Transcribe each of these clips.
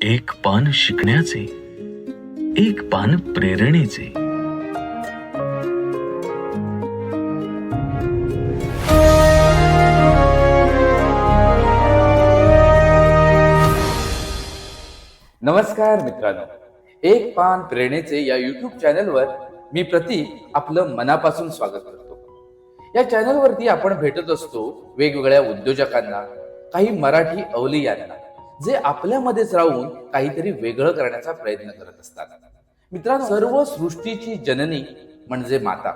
एक पान शिकण्याचे, एक पान प्रेरणेचे. नमस्कार मित्रांनो, एक पान प्रेरणेचे या युट्यूब चॅनलवर मी प्रतीक आपलं मनापासून स्वागत करतो. या चॅनलवरती आपण भेटत असतो वेगवेगळ्या उद्योजकांना, काही मराठी अवलियांना, जे आपल्यामध्येच राहून काहीतरी वेगळं करण्याचा प्रयत्न करत असतात. मित्रांनो, सर्व सृष्टीची जननी म्हणजे माता.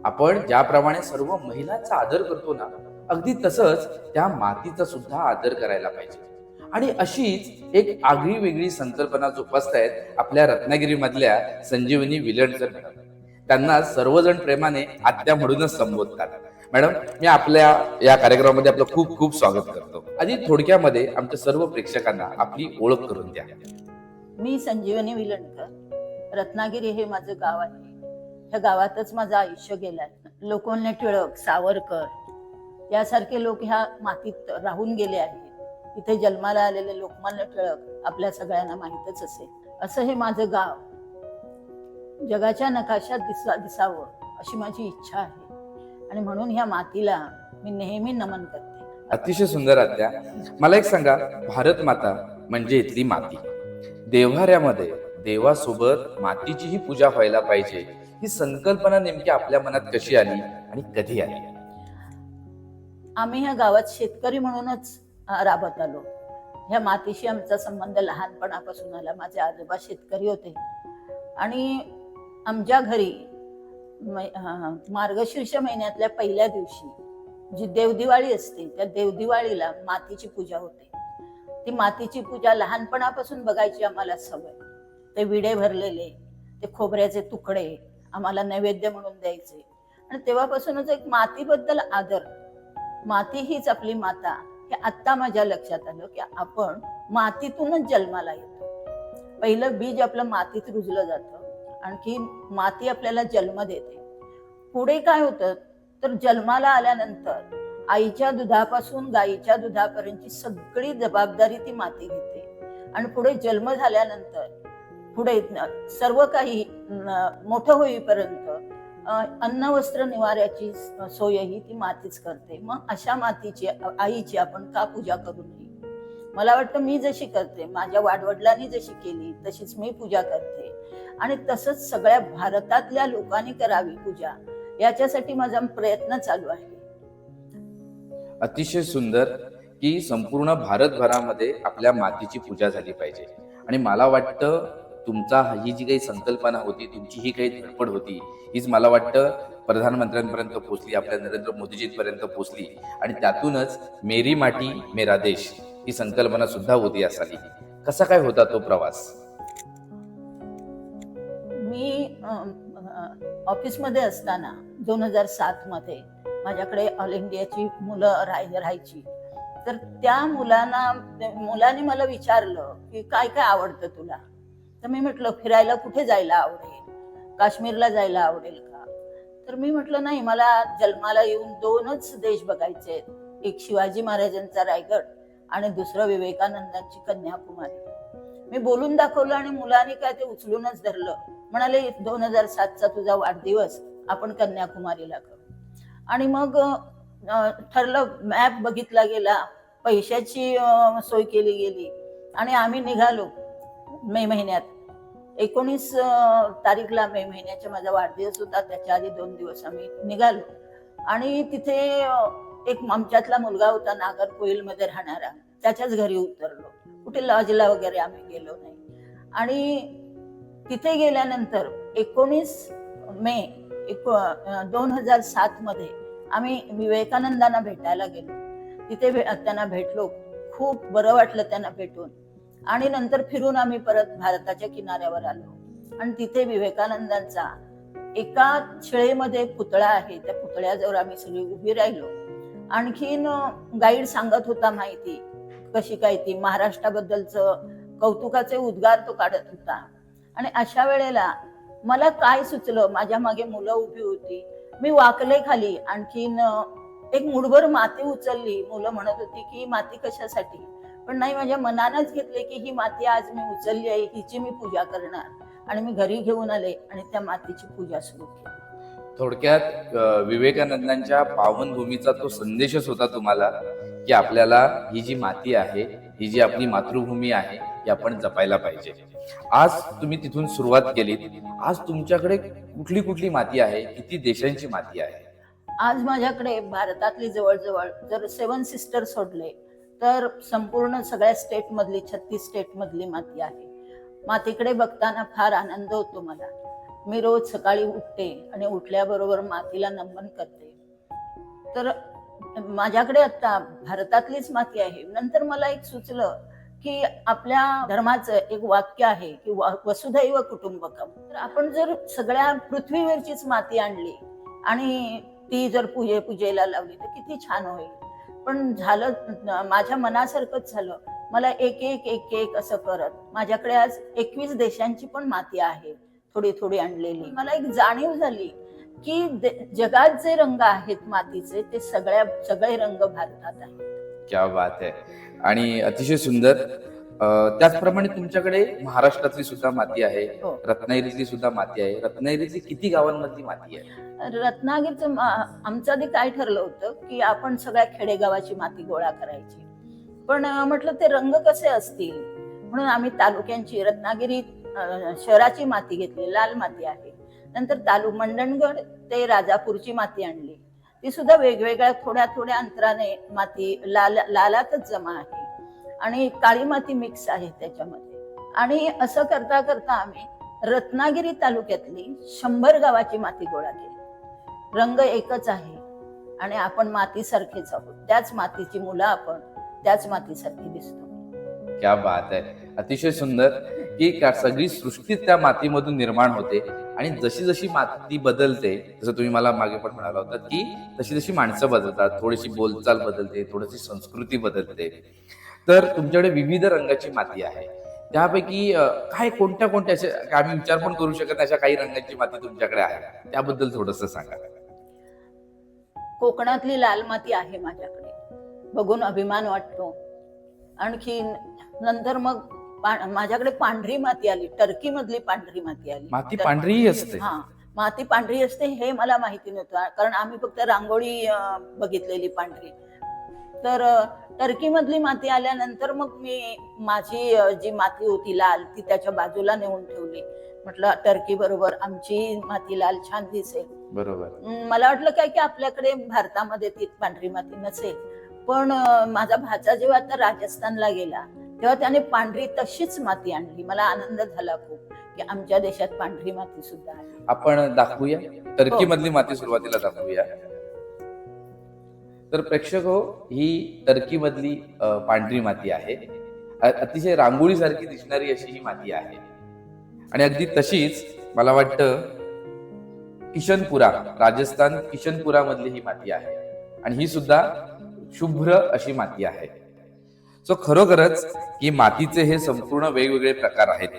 आपण ज्याप्रमाणे सर्व महिलांचा आदर करतो ना, अगदी तसंच त्या मातीचा सुद्धा आदर करायला पाहिजे. आणि अशीच एक आगळी वेगळी संकल्पना जोपासतायत आपल्या रत्नागिरी मधल्या संजीवनी विलणकर मॅडम. त्यांना सर्वजण प्रेमाने आत्या म्हणूनच संबोधतात. मॅडम, मी आपल्या या कार्यक्रमामध्ये आपलं खूप खूप स्वागत करतो. आधी थोडक्यामध्ये आमच्या सर्व प्रेक्षकांना आपली ओळख करून द्या. मी संजीवनी विलणकर. रत्नागिरी हे माझं गाव आहे. ह्या गावातच माझं आयुष्य गेलंय. लोकमान्य टिळक, सावरकर यासारखे लोक ह्या मातीत राहून गेले आहेत. इथे जन्माला आलेले लोकमान्य टिळक आपल्या सगळ्यांना माहीतच असेल. असं हे माझं गाव जगाच्या नकाशात दिसावं अशी माझी इच्छा आहे. आणि म्हणून ह्या मातीला मी नेहमी नमन करते. अतिशय सुंदर आत्या. मला एक सांगा, भारत माता म्हणजे इथली माती. देव्हाऱ्यामध्ये देवासोबत मातीचीही पूजा व्हायला पाहिजे, ही संकल्पना नेमकी आपल्या मनात कशी आली आणि कधी आली? आम्ही ह्या गावात शेतकरी म्हणूनच राबत आलो. ह्या मातीशी आमचा संबंध लहानपणापासून आला. माझे आजोबा शेतकरी होते आणि आमच्या घरी मार्गशीर्ष महिन्यातल्या पहिल्या दिवशी जी देवदिवाळी असते, त्या देवदिवाळीला मातीची पूजा होते. ती मातीची पूजा लहानपणापासून बघायची आम्हाला सवय. ते विडे भरलेले, ते खोबऱ्याचे तुकडे आम्हाला नैवेद्य म्हणून द्यायचे. आणि तेव्हापासूनच एक मातीबद्दल आदर, माती हीच आपली माता, हे आत्ता माझ्या लक्षात आलं की आपण मातीतूनच जन्माला येतो. पहिलं बीज आपलं मातीत रुजलं जातं, आणखी माती आपल्याला जन्म देते. पुढे काय होतं तर जन्माला आल्यानंतर आईच्या दुधापासून गाईच्या दुधापर्यंतची सगळी जबाबदारी ती माती घेते. आणि पुढे जन्म झाल्यानंतर पुढे सर्व काही मोठं होईपर्यंत अन्न वस्त्र निवाऱ्याची सोयही ती मातीच करते. मग अशा मातीची, आईची आपण का पूजा करू नये? मला वाटतं मी जशी करते, माझ्या वाडवडिलांनी जशी केली तशीच मी पूजा करते. आणि तसंच सगळ्या भारतातल्या लोकांनी करावी पूजा, याच्यासाठी माझा प्रयत्न चालू आहे. अतिशय सुंदर की संपूर्ण भारतभरामध्ये आपल्या मातीची पूजा झाली पाहिजे. आणि मला वाटतं तुमचा ही जी काही संकल्पना होती, तुमची ही काही धडपड होती, हीच मला वाटतं प्रधानमंत्र्यांपर्यंत पोहोचली, आपल्या नरेंद्र मोदीजींपर्यंत पोहोचली. आणि त्यातूनच मेरी माटी मेरा देश ही संकल्पना सुद्धा होती असावी. कसा काय होता तो प्रवास? मी ऑफिसमध्ये असताना 2007 मध्ये माझ्याकडे ऑल इंडियाची मुलं राहायची. तर त्या मुलांनी मला विचारलं की काय काय आवडतं तुला? तर मी म्हटलं फिरायला कुठे जायला आवडेल, काश्मीरला जायला आवडेल का? तर मी म्हटलं नाही, मला जन्माला येऊन 2च देश बघायचे आहेत. एक शिवाजी महाराजांचा रायगड आणि दुसरं विवेकानंदांची कन्याकुमारी. मी बोलून दाखवलं आणि मुलांनी काय ते उचलूनच धरलं. म्हणाले 2007चा तुझा वाढदिवस आपण कन्याकुमारीला करू. आणि मग ठरलं, मॅप बघितला गेला, पैशाची सोय केली गेली आणि आम्ही निघालो मे महिन्यात. 19 तारीखला मे महिन्याचा माझा वाढदिवस होता. त्याच्या आधी 2 दिवस आम्ही निघालो. आणि तिथे एक आमच्यातला मुलगा होता नागरकोइलमध्ये राहणारा, त्याच्याच घरी उतरलो. कुठे लॉजला वगैरे आम्ही गेलो नाही. आणि तिथे गेल्यानंतर 19 मे 2007 मध्ये आम्ही विवेकानंदांना भेटायला गेलो. तिथे त्यांना भेटलो, खूप बरं वाटलं त्यांना भेटून. आणि नंतर फिरून आम्ही परत भारताच्या किनाऱ्यावर आलो. आणि तिथे विवेकानंदांचा एका शिळेमध्ये पुतळा आहे, त्या पुतळ्याजवळ आम्ही सगळी उभी राहिलो. आणखीन गाईड सांगत होता माहिती कशी काय, ती महाराष्ट्राबद्दलचं कौतुकाचे उद्गार तो काढत होता. आणि अशा वेळेला मला काय सुचलं, माझ्या मागे मुलं उभी होती, मी वाकले खाली. आणखीन एक मुठभर माती उचलली. मुलं म्हणत होती की माती कशासाठी? पण नाही, माझ्या मनानच घेतले की ही माती आज मी उचलली आहे, हिची मी पूजा करणार आणि मी घरी घेऊन आले आणि त्या मातीची पूजा सुरू केली. थोडक्यात विवेकानंदांच्या पावनभूमीचा तो संदेशच होता तुम्हाला की आपल्याला ही जी माती आहे, ही जी आपली मातृभूमी आहे, ही आपण जपायला पाहिजे. आज तुम्ही तिथून सुरुवात केलीत. आज तुमच्याकडे कुठली कुठली माती आहे, किती देशांची माती आहे? आज माझ्याकडे भारतातली जवळजवळ जर 7 सिस्टर सोडले तर संपूर्ण सगळ्या स्टेट मधली 36 स्टेट मधली माती आहे. मातीकडे बघताना फार आनंद होतो मला. मी रोज सकाळी उठते आणि उठल्याबरोबर मातीला नमन करते. तर माझ्याकडे आता भारतातलीच माती आहे. नंतर मला एक सुचलं की आपल्या धर्माचं एक वाक्य आहे की वसुधैव कुटुंबकम. तर आपण जर सगळ्या पृथ्वीवरचीच माती आणली आणि ती जर पूजेला लावली तर किती छान होईल. पण झालं माझ्या मनासारखंच झालं. मला एक एक एक एक असं करत माझ्याकडे आज 21 देशांची पण माती आहे, थोडी थोडी आणलेली. मला एक जाणीव झाली की जगात जे रंग आहेत मातीचे ते सगळे रंग भारतात आहेत. क्या बात आहे. आणि अतिशय सुंदर. त्याचप्रमाणे तुमच्याकडे महाराष्ट्रातली सुद्धा माती आहे, हो. रत्नागिरीतली सुद्धा माती आहे. रत्नागिरीतली किती गावांमधली माती आहे? रत्नागिरीचं आमचं आधी काय ठरलं होतं की आपण सगळ्या खेडेगावाची माती गोळा करायची. पण म्हटलं ते रंग कसे असतील म्हणून आम्ही तालुक्यांची रत्नागिरी शहराची माती घेतली, लाल माती आहे. नंतर मंडणगड ते राजापूरची माती आणली. ती सुद्धा वेगवेगळ्या थोड्या थोड्या अंतराने माती लालातच जमा आहे आणि काळी माती मिक्स आहे त्याच्यामध्ये. आणि असं करता करता आम्ही रत्नागिरी तालुक्यातली 100 गावाची माती गोळा केली. रंग एकच आहे आणि आपण मातीसारखेच आहोत. त्याच मातीची मुलं आपण, त्याच मातीसारखी दिसतो. क्या बात आहे. अतिशय सुंदर की सगळी सृष्टी त्या मातीमधून निर्माण होते आणि जशी जशी माती बदलते, जसं तुम्ही मला मागे पण म्हणाला होता की तशी जशी माणसं बदलतात, थोडीशी बोलचाल बदलते, थोडीशी संस्कृती बदलते. तर तुमच्याकडे विविध रंगाची माती आहे. त्यापैकी काय कोणत्या कोणत्या अशा आम्ही विचार पण करू शकत अशा काही रंगाची माती तुमच्याकडे आहे, त्याबद्दल थोडंसं सांगा. कोकणातली लाल माती आहे माझ्याकडे, बघून अभिमान वाटतो. आणखी नंतर मग माझ्याकडे पांढरी माती आली, टर्की मधली पांढरी माती आली. माती पांढरीही असते? हा, माती पांढरी असते हे मला माहिती नव्हतं, कारण आम्ही फक्त रांगोळी बघितलेली पांढरी. तर टर्की मधली माती आल्यानंतर मग मी माझी जी माती होती लाल ती त्याच्या बाजूला नेऊन ठेवली. म्हटलं टर्की बरोबर आमची माती लाल छान दिसेल. बरोबर. मला वाटलं काय की आपल्याकडे भारतामध्ये ती पांढरी माती नसेल. पण माझा भाचा जेव्हा आता राजस्थानला गेला तेव्हा त्याने पांढरी तशीच माती आणली. मला आनंद झाला खूप की आमच्या देशात पांढरी माती सुद्धा आहे. आपण दाखवूया टर्की हो. मधली माती सुरुवातीला दाखवूया. तर प्रेक्षक हो, ही टर्की मधली पांढरी माती आहे. अतिशय रांगोळी सारखी दिसणारी अशी ही माती आहे. आणि अगदी तशीच मला वाटतं किशनपुरा, राजस्थान किशनपुरा मधली ही माती आहे आणि ही सुद्धा शुभ्र अशी माती आहे. सो खरोखरच की मातीचे हे संपूर्ण वेगवेगळे प्रकार आहेत.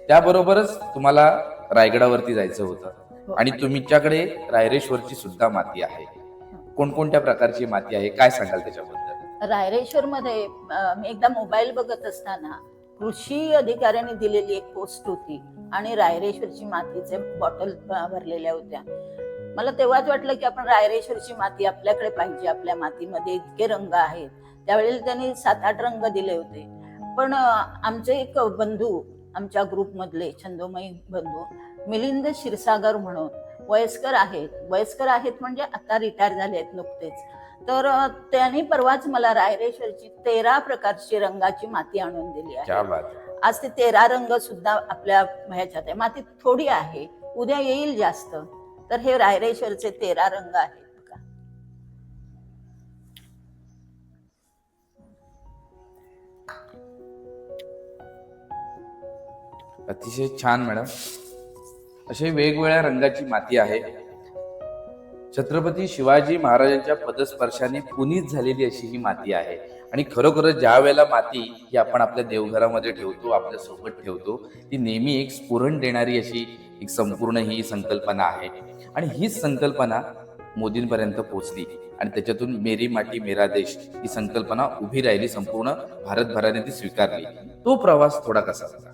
त्याबरोबरच तुम्हाला रायगडावरती जायचं होतं आणि तुमच्याकडे रायरेश्वरची सुद्धा माती आहे. कोणकोणत्या प्रकारची माती आहे, काय सांगाल त्याच्याबद्दल? रायरेश्वर मध्ये मी एकदा मोबाईल बघत असताना कृषी अधिकाऱ्यांनी दिलेली एक पोस्ट होती आणि रायरेश्वरची मातीचे बॉटल भरलेल्या होत्या. मला तेव्हाच वाटलं की आपण रायरेश्वरची माती आपल्याकडे पाहिजे. आपल्या मातीमध्ये इतके रंग आहेत. त्यावेळेला त्यांनी 7-8 रंग दिले होते. पण आमचे एक बंधू, आमच्या ग्रुप मधले छंदोमयी बंधू मिलिंद क्षीरसागर म्हणून वयस्कर आहेत म्हणजे आता रिटायर झाले आहेत नुकतेच. तर त्यांनी परवाच मला रायरेश्वरची 13 प्रकारची रंगाची माती आणून दिली आहे. आज ते 13 रंग सुद्धा आपल्या ह्याच्यात आहे. माती थोडी आहे, उद्या येईल जास्त. तर हे रायरेश्वरचे 13 रंग आहेत. अतिशय छान मॅडम. असे वेगवेगळ्या रंगाची माती आहे. छत्रपती शिवाजी महाराजांच्या पदस्पर्शाने पुनीत झालेली अशी ही माती आहे. आणि खरोखरच ज्या वेळेला माती ही आपण आपल्या देवघरामध्ये ठेवतो, आपल्या सोबत ठेवतो, ती नेहमी एक स्फुरण देणारी अशी एक संपूर्ण ही संकल्पना आहे. आणि हीच संकल्पना मोदींपर्यंत पोहोचली आणि त्याच्यातून मेरी माती मेरा देश ही संकल्पना उभी राहिली, संपूर्ण भारतभराने ती स्वीकारली. तो प्रवास थोडा कसा होता?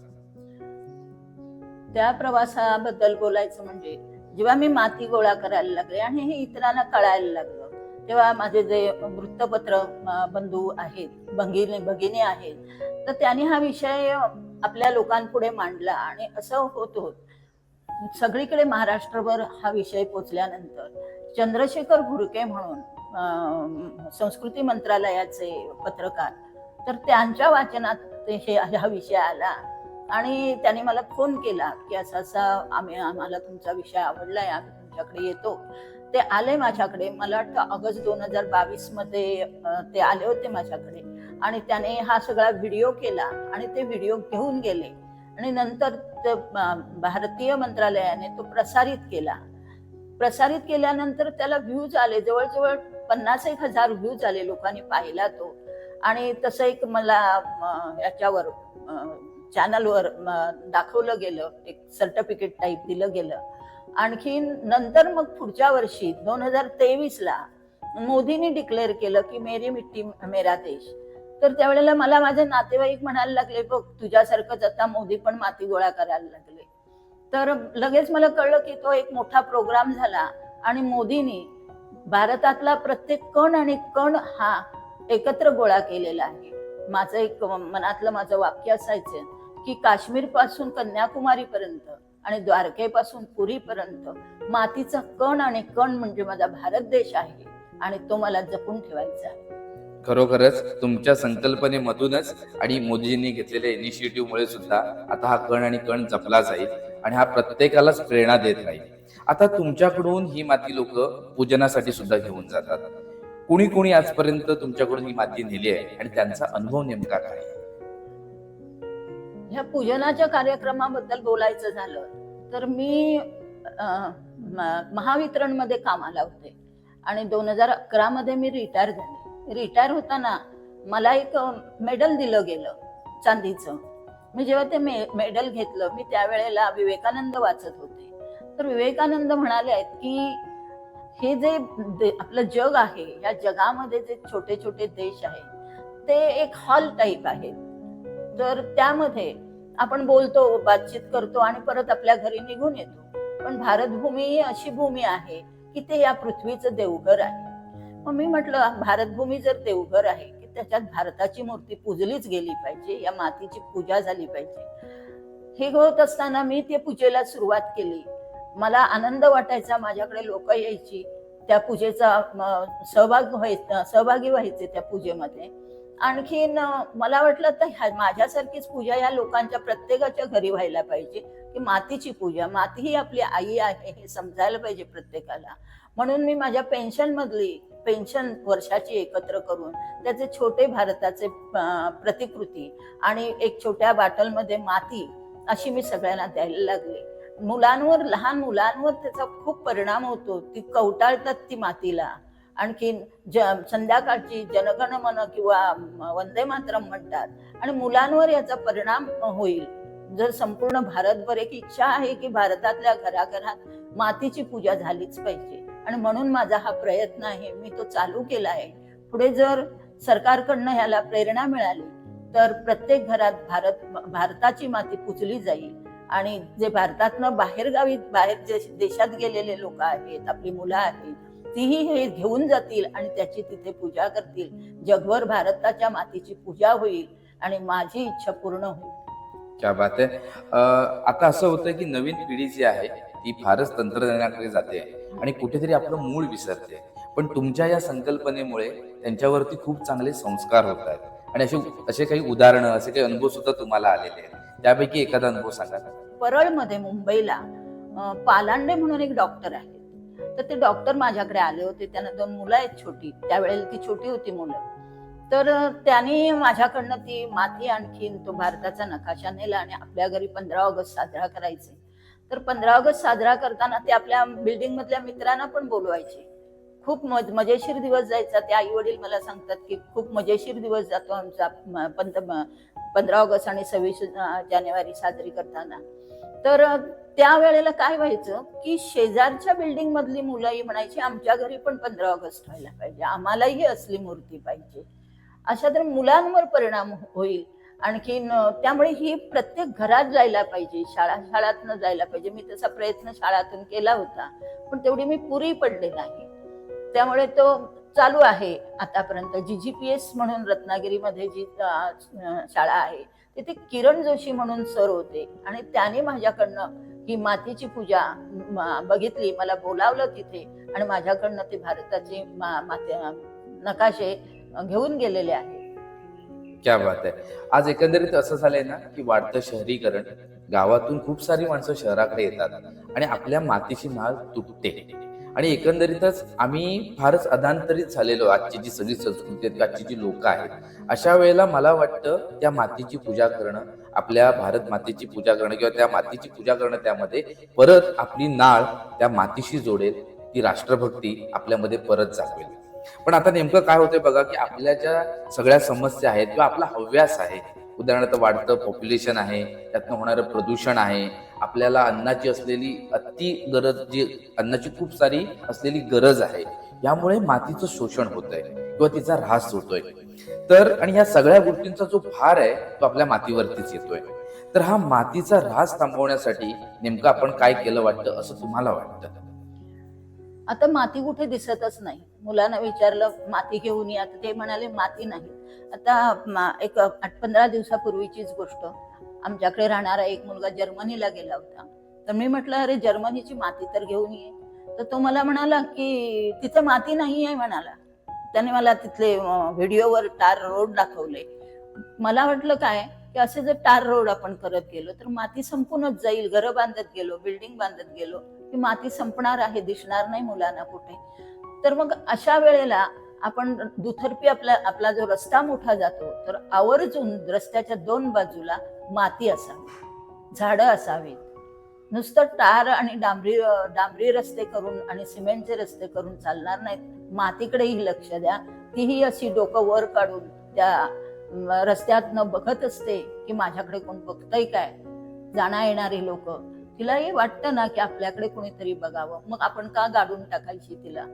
त्या प्रवासाबद्दल बोलायचं म्हणजे जेव्हा मी माती गोळा करायला लागले आणि हे इतरांना कळायला लागलं, तेव्हा माझे जे वृत्तपत्र बंधू आहेत, भगिनी आहेत, तर त्यांनी हा विषय आपल्या लोकांपुढे मांडला आणि असं होत होत सगळीकडे महाराष्ट्रभर हा विषय पोचल्यानंतर चंद्रशेखर घुरके म्हणून संस्कृती मंत्रालयाचे पत्रकार, तर त्यांच्या वाचनात हा विषय आला आणि त्यांनी मला फोन केला की असा आम्हाला तुमचा विषय आवडलाय, आम्ही तुमच्याकडे येतो. ते आले माझ्याकडे, मला वाटतं ऑगस्ट 2022 मध्ये ते आले होते माझ्याकडे आणि त्याने हा सगळा व्हिडिओ केला आणि ते व्हिडिओ घेऊन गेले आणि नंतर भारतीय मंत्रालयाने तो प्रसारित केल्यानंतर त्याला व्ह्यूज आले, जवळजवळ 50,000 व्ह्यूज आले, लोकांनी पाहिला तो. आणि तसं एक मला याच्यावर चॅनलवर दाखवलं गेलं, एक सर्टिफिकेट टाईप दिलं गेलं. आणखी नंतर मग पुढच्या वर्षी 2023ला मोदींनी डिक्लेअर केलं की मेरी मिट्टी मेरा देश. तर त्यावेळेला मला माझे नातेवाईक म्हणायला लागले, बघ तुझ्यासारखंच आता मोदी पण माती गोळा करायला लागले. तर लगेच मला कळलं की तो एक मोठा प्रोग्राम झाला आणि मोदींनी भारतातला प्रत्येक कण आणि कण हा एकत्र गोळा केलेला आहे. माझं एक मनातलं माझं वाक्य असायचं की काश्मीर पासून कन्याकुमारी पर्यंत आणि द्वारकेपासून पुरीपर्यंत मातीचा कण आणि कण म्हणजे माझा भारत देश आहे आणि तो मला जपून ठेवायचा आहे. खरोखरच तुमच्या संकल्पनेमधूनच आणि मोदीजींनी घेतलेल्या इनिशिएटिव्हमुळे सुद्धा आता हा कण आणि कण जपला जाईल आणि हा प्रत्येकालाच प्रेरणा देत राहील. आता तुमच्याकडून ही माती लोक पूजनासाठी सुद्धा घेऊन जातात. कुणी कुणी आजपर्यंत तुमच्याकडून ही माती नेली आहे आणि त्यांचा अनुभव नेमका काय? ह्या पूजनाच्या कार्यक्रमाबद्दल बोलायचं झालं तर मी महावितरण मध्ये कामाला होते आणि 2011 मध्ये मी रिटायर झाले. रिटायर होताना मला एक मेडल दिलं गेलं चांदीचं. मी जेव्हा ते मेडल घेतलं, मी त्यावेळेला विवेकानंद वाचत होते. तर विवेकानंद म्हणाले आहेत की हे जे आपलं जग आहे, या जगामध्ये जे छोटे छोटे देश आहेत ते एक हॉल टाईप आहे. तर त्यामध्ये आपण बोलतो, बातचीत करतो आणि परत आपल्या घरी निघून येतो. पण भारतभूमी ही अशी भूमी आहे की ते या पृथ्वीचं देवघर आहे. मग मी म्हटलं, भारतभूमी जर देवघर आहे की त्याच्यात भारताची मूर्ती पूजलीच गेली पाहिजे, या मातीची पूजा झाली पाहिजे. हे होत असताना मी त्या पूजेला सुरुवात केली. मला आनंद वाटायचा, माझ्याकडे लोक यायची, त्या पूजेचा सहभागी व्हायचे त्या पूजेमध्ये. आणखीन मला वाटलं तर माझ्यासारखीच पूजा या लोकांच्या प्रत्येकाच्या घरी व्हायला पाहिजे की मातीची पूजा, माती ही आपली आई आहे हे समजायला पाहिजे प्रत्येकाला. म्हणून मी माझ्या पेन्शन वर्षाची एकत्र करून त्याचे छोटे भारताचे प्रतिकृती आणि एक छोट्या बाटलमध्ये माती अशी मी सगळ्यांना द्यायला लागले. लहान मुलांवर त्याचा खूप परिणाम होतो. ती कवटाळतात ती मातीला. आणखीन संध्याकाळची जनगणमन किंवा वंदे मातरम म्हणतात आणि मुलांवर याचा परिणाम होईल. जर संपूर्ण भारतभर एक इच्छा आहे की भारतातल्या घराघरात मातीची पूजा झालीच पाहिजे आणि म्हणून माझा हा प्रयत्न आहे, मी तो चालू केला आहे. पुढे जर सरकारकडनं ह्याला प्रेरणा मिळाली तर प्रत्येक घरात भारताची माती पूजली जाईल आणि जे भारतातनं बाहेर देशात गेलेले लोक आहेत, आपली मुलं आहेत, तीही हे घेऊन जातील आणि त्याची तिथे पूजा करतील. जगभर भारताच्या मातीची पूजा होईल आणि माझी इच्छा पूर्ण होईल. क्या बात आहे. आता असं होतं की नवीन पिढी जी आहे ती फारच तंत्रज्ञानाकडे जाते आणि कुठेतरी आपलं मूळ विसरते. पण तुमच्या या संकल्पनेमुळे त्यांच्यावरती खूप चांगले संस्कार होत आहेत आणि असे काही उदाहरणं, असे काही अनुभव सुद्धा तुम्हाला आलेले आहेत. त्यापैकी एखादा अनुभव सांगा. परळमध्ये मुंबईला पालांडे म्हणून एक डॉक्टर आहेत. तर ते डॉक्टर माझ्याकडे आले होते. त्यांना 2 मुलं आहेत छोटी, त्यावेळेला ती छोटी होती मुलं. तर त्यांनी माझ्याकडनं ती माती आणखीन तो भारताचा नकाशा नेला आणि आपल्या घरी 15 ऑगस्ट साजरा करायचे. तर 15 ऑगस्ट साजरा करताना ते आपल्या बिल्डिंग मधल्या मित्रांना पण बोलवायचे. खूप मजेशीर दिवस जायचा. ते आई वडील मला सांगतात की खूप मजेशीर दिवस जातो आमचा 15 ऑगस्ट आणि 26 जानेवारी साजरी करताना. तर त्यावेळेला काय व्हायचं की शेजारच्या बिल्डिंग मधली मुलंही म्हणायची आमच्या घरी पण 15 ऑगस्ट व्हायला पाहिजे, आम्हालाही असली मूर्ती पाहिजे. अशा तर मुलांवर परिणाम होईल. आणखीन त्यामुळे ही प्रत्येक घरात जायला पाहिजे, शाळातनं जायला पाहिजे. मी तसा प्रयत्न शाळातून केला होता, पण तेवढी मी पुरी पडले नाही. त्यामुळे तो चालू आहे आतापर्यंत. GGPS म्हणून रत्नागिरीमध्ये जी शाळा आहे तिथे किरण जोशी म्हणून सर होते आणि त्याने माझ्याकडनं ही मातीची पूजा बघितली, मला बोलावलं तिथे आणि माझ्याकडनं ते भारताचे नकाशे घेऊन गेलेले आहे. क्या बात आहे. आज एकंदरीत असं झालंय ना की वाढतं शहरीकरण, गावातून खूप सारी माणसं शहराकडे येतात आणि आपल्या मातीची नाळ तुटते आणि एकंदरीतच आम्ही फारच अधांतरित झालेलो. आजची जी सगळी संस्कृती आहे, आजची जी लोक आहेत, अशा वेळेला मला वाटतं त्या मातीची पूजा करणं, आपल्या भारत मातेची पूजा करणं किंवा त्या मातीची पूजा करणं, त्यामध्ये परत आपली नाळ त्या मातीशी जोडेल, ती राष्ट्रभक्ती आपल्यामध्ये परत जागवेल. पण आता नेमकं काय होतंय बघा की आपल्या ज्या सगळ्या समस्या आहेत किंवा आपला हव्यास आहे, उदाहरणार्थ वाढतं पॉप्युलेशन आहे, त्यातनं होणारं प्रदूषण आहे, आपल्याला अन्नाची असलेली अति गरज, जी अन्नाची खूप सारी असलेली गरज आहे, यामुळे मातीचं शोषण होतंय किंवा तिचा ऱ्हास होतोय. तर आणि ह्या सगळ्या गोष्टींचा जो भार आहे तो आपल्या मातीवरतीच येतोय. तर हा मातीचा ऱ्हास थांबवण्यासाठी नेमकं आपण काय केलं वाटतं असं तुम्हाला वाटतं? आता माती कुठे दिसतच नाही. मुलांना विचारलं माती घेऊन या, तर ते म्हणाले माती नाही. आता एक 8-15 दिवसापूर्वीचीच गोष्ट, आमच्याकडे राहणारा एक मुलगा जर्मनीला गेला होता. तर मी म्हटलं अरे जर्मनीची माती तर घेऊन ये. तर तो मला म्हणाला की तिथे माती नाही आहे म्हणाला. त्याने मला तिथले व्हिडिओवर टार रोड दाखवले. मला वाटलं काय की असे जर टार रोड आपण करत गेलो तर माती संपूनच जाईल. घरं बांधत गेलो, बिल्डिंग बांधत गेलो की माती संपणार आहे, दिसणार नाही मुलांना कुठे. तर मग अशा वेळेला आपण दुतर्फी आपला जो रस्ता मोठा जातो, तर आवर्जून रस्त्याच्या 2 बाजूला माती असावी, झाडं असावीत. नुसतं टार आणि डांबरी रस्ते करून आणि सिमेंटचे रस्ते करून चालणार नाहीत. मातीकडेही लक्ष द्या. तीही अशी डोकं वर काढून त्या रस्त्यातनं बघत असते की माझ्याकडे कोण बघतंय काय. जाणा येणारी लोक, तिलाही वाटतं ना की आपल्याकडे कोणीतरी बघावं, मग आपण का गाडून टाकायची तिला.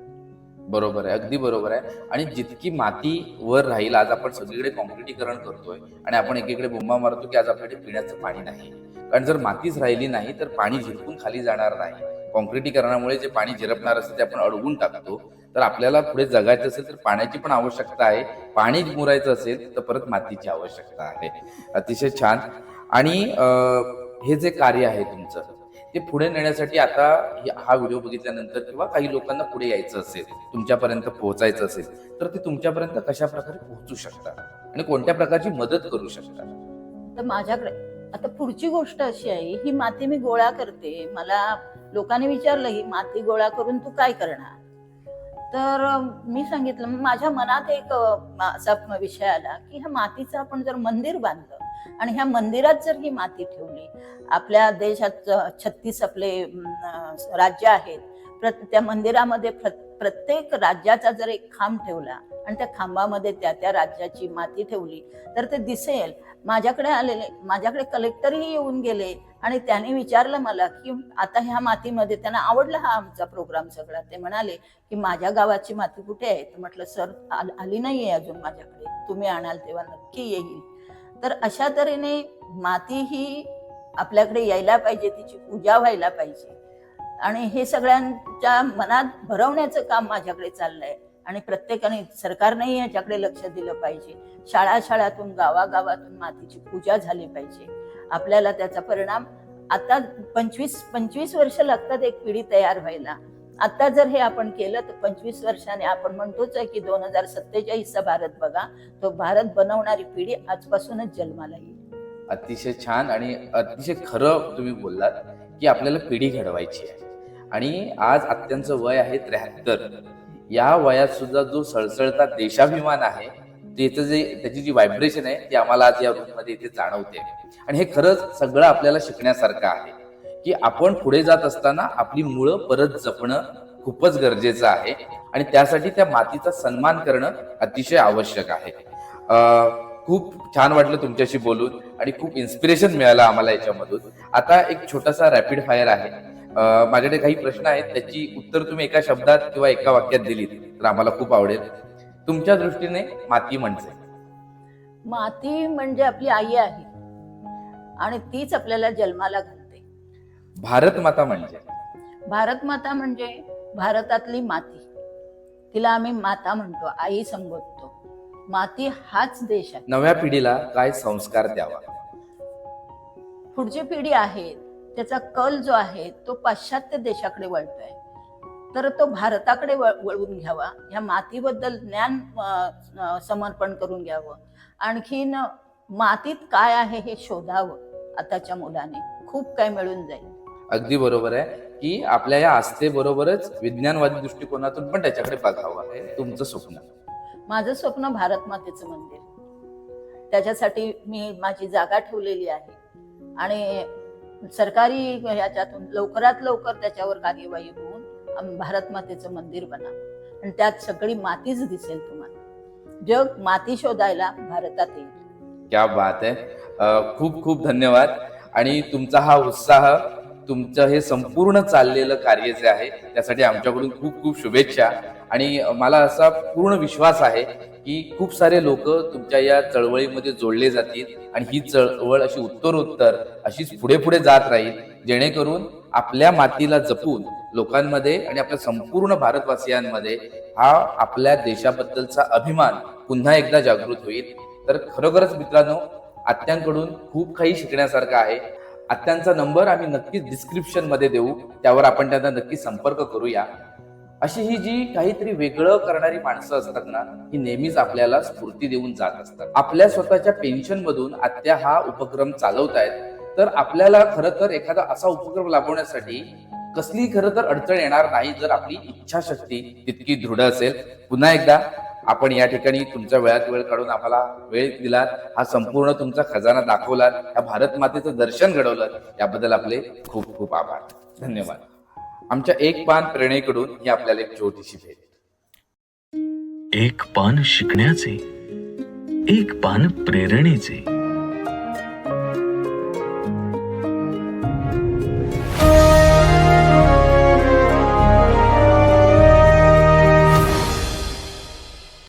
बरोबर आहे, अगदी बरोबर आहे. आणि जितकी माती वर राहील, आज आपण सगळीकडे कॉन्क्रिटीकरण करतोय आणि आपण एकीकडे बोंबा मारतो की आज आपल्याकडे पिण्याचं पाणी नाही. कारण जर मातीच राहिली नाही तर पाणी झिरपून खाली जाणार नाही. कॉन्क्रिटीकरणामुळे जे पाणी झिरपणार असते ते आपण अडवून टाकतो. तर आपल्याला पुढे जगायचं असेल तर पाण्याची पण आवश्यकता आहे. पाणी मुरायचं असेल तर परत मातीची आवश्यकता आहे. अतिशय छान. आणि हे जे कार्य आहे तुमचं, ते पुढे नेण्यासाठी आता हा व्हिडिओ बघितल्यानंतर किंवा काही लोकांना पुढे यायचं असेल, तुमच्यापर्यंत पोहोचायचं असेल, तर ते तुमच्यापर्यंत कशा प्रकारे पोहोचू शकतात आणि कोणत्या प्रकारची मदत करू शकतात? तर माझ्याकडे आता पुढची गोष्ट अशी आहे, ही माती मी गोळा करते. मला लोकांनी विचारलं ही माती गोळा करून तू काय करणार. तर मी सांगितलं, माझ्या मनात एक असा विषय आला की ह्या मातीचं आपण जर मंदिर बांधलं आणि ह्या मंदिरात जर ही माती ठेवली, आपल्या देशात 36 आपले राज्य आहेत, त्या मंदिरामध्ये प्रत्येक राज्याचा जर एक खांब ठेवला आणि त्या खांबामध्ये त्या राज्याची माती ठेवली तर ते दिसेल. माझ्याकडे कलेक्टरही येऊन गेले आणि त्याने विचारलं मला की आता ह्या मातीमध्ये, त्यांना आवडला हा आमचा प्रोग्राम सगळा. ते म्हणाले की माझ्या गावाची माती कुठे आहे. तर म्हटलं सर आली नाहीये अजून माझ्याकडे, तुम्ही आणाल तेव्हा नक्की येईल. तर अशा तऱ्हेने माती ही आपल्याकडे यायला पाहिजे, तिची पूजा व्हायला पाहिजे आणि हे सगळ्यांच्या मनात भरवण्याचं काम माझ्याकडे चाललंय. आणि प्रत्येकाने, सरकारनेही याच्याकडे लक्ष दिलं पाहिजे. शाळातून गावागावातून मातीची पूजा झाली पाहिजे. आपल्याला त्याचा परिणाम आता 25 वर्ष लागतात एक पिढी तयार व्हायला. आता जर हे आपण केलं तर 25 वर्षाने आपण म्हणतोच आहे की 2047चा भारत बघा, तो भारत बनवणारी पिढी आजपासूनच जन्माला येईल. अतिशय छान आणि अतिशय खरं तुम्ही बोललात की आपल्याला पिढी घडवायची आहे. आणि आज आत्यांचं वय आहे 73. या वयात सुद्धा जो सळसळता देशाभिमान आहे, त्याची जी व्हायब्रेशन आहे ती आम्हाला आज या रूम मध्ये इथे जाणवते. आणि हे खरंच सगळं आपल्याला शिकण्यासारखं आहे की आपण पुढे जात असताना आपली मुळं परत जपणं खूपच गरजेचं आहे आणि त्यासाठी त्या मातीचा सन्मान करणं अतिशय आवश्यक आहे. खूप छान वाटलं तुमच्याशी बोलून आणि खूप इन्स्पिरेशन मिळालं आम्हाला याच्यामधून. आता एक छोटासा रॅपिड फायर आहे. माझ्याकडे काही प्रश्न आहेत, त्याची उत्तर तुम्ही एका शब्दात किंवा एका वाक्यात दिलीत तर आम्हाला खूप आवडेल. तुमच्या दृष्टीने माती म्हणजे? माती म्हणजे आपली आई आहे आणि तीच आपल्याला जन्माला घालते. भारत माता म्हणजे? भारत माता म्हणजे भारतातली माती, तिला आम्ही माता म्हणतो, आई संबोधतो. माती हाच देश आहे. नव्या पिढीला काय संस्कार द्यावा? पुढची पिढी आहे त्याचा कल जो आहे तो पाश्चात्य देशाकडे वळतोय, तर तो भारताकडे वळवून घ्यावा. ह्या मातीबद्दल ज्ञान समर्पण करून घ्यावं. आणखीन मातीत काय आहे हे शोधावं. आताच्या मुलाने खूप काय मिळून जाईल. अगदी बरोबर आहे की आपल्या या आस्थेबरोबरच विज्ञानवादी दृष्टिकोनातून पण त्याच्याकडे बघावं आहे. तुमचं स्वप्न? माझं स्वप्न भारत मातेचं मंदिर. त्याच्यासाठी मी माझी जागा ठेवलेली आहे आणि सरकारी ह्याच्यातून लवकरात लवकर त्याच्यावर कार्यवाही होऊन भारत मातेचं मंदिर बनावं आणि त्यात सगळी मातीच दिसेल तुम्हाला. जग माती शोधायला भारतात येईल. क्या बात आहे. खूप खूप धन्यवाद. आणि तुमचा हा उत्साह, तुमचं हे संपूर्ण चाललेलं कार्य जे आहे त्यासाठी आमच्याकडून खूप खूप शुभेच्छा. आणि मला असा पूर्ण विश्वास आहे की खूप सारे लोक तुमच्या या चळवळीमध्ये जोडले जातील आणि ही चळवळ अशी उत्तरोत्तर अशीच पुढे पुढे जात राहील, जेणेकरून आपल्या मातीला जपून लोकांमध्ये आणि आपल्या संपूर्ण भारतवासियांमध्ये हा आपल्या देशाबद्दलचा अभिमान पुन्हा एकदा जागृत होईल. तर खरोखरच मित्रांनो, आत्यांकडून खूप काही शिकण्यासारखं आहे. आत्यांचा नंबर आम्ही नक्कीच डिस्क्रिप्शन मध्ये देऊ, त्यावर आपण त्यांना नक्की संपर्क करूया. अशी ही जी काहीतरी वेगळं करणारी माणसं असतात ना, ही नेहमीच आपल्याला स्फूर्ती देऊन जात असतात. आपल्या स्वतःच्या पेन्शन मधून आत्या हा उपक्रम चालवतायत, तर आपल्याला खरं तर एखादा असा उपक्रम राबवण्यासाठी कसली खरं तर अडचण येणार नाही, जर आपली इच्छाशक्ती तितकी दृढ असेल. पुन्हा एकदा आपण या ठिकाणी तुमच्या वेळात वेळ काढून आम्हाला वेळ दिलात, हा संपूर्ण तुमचा खजाना दाखवलात, या भारत मातेचं दर्शन घडवलं, याबद्दल आपले खूप खूप आभार. धन्यवाद. आमच्या एक पान प्रेरणेकडून ही आपल्याला एक छोटीशी भेट. एक पान शिकण्याचे, एक पान प्रेरणेचे.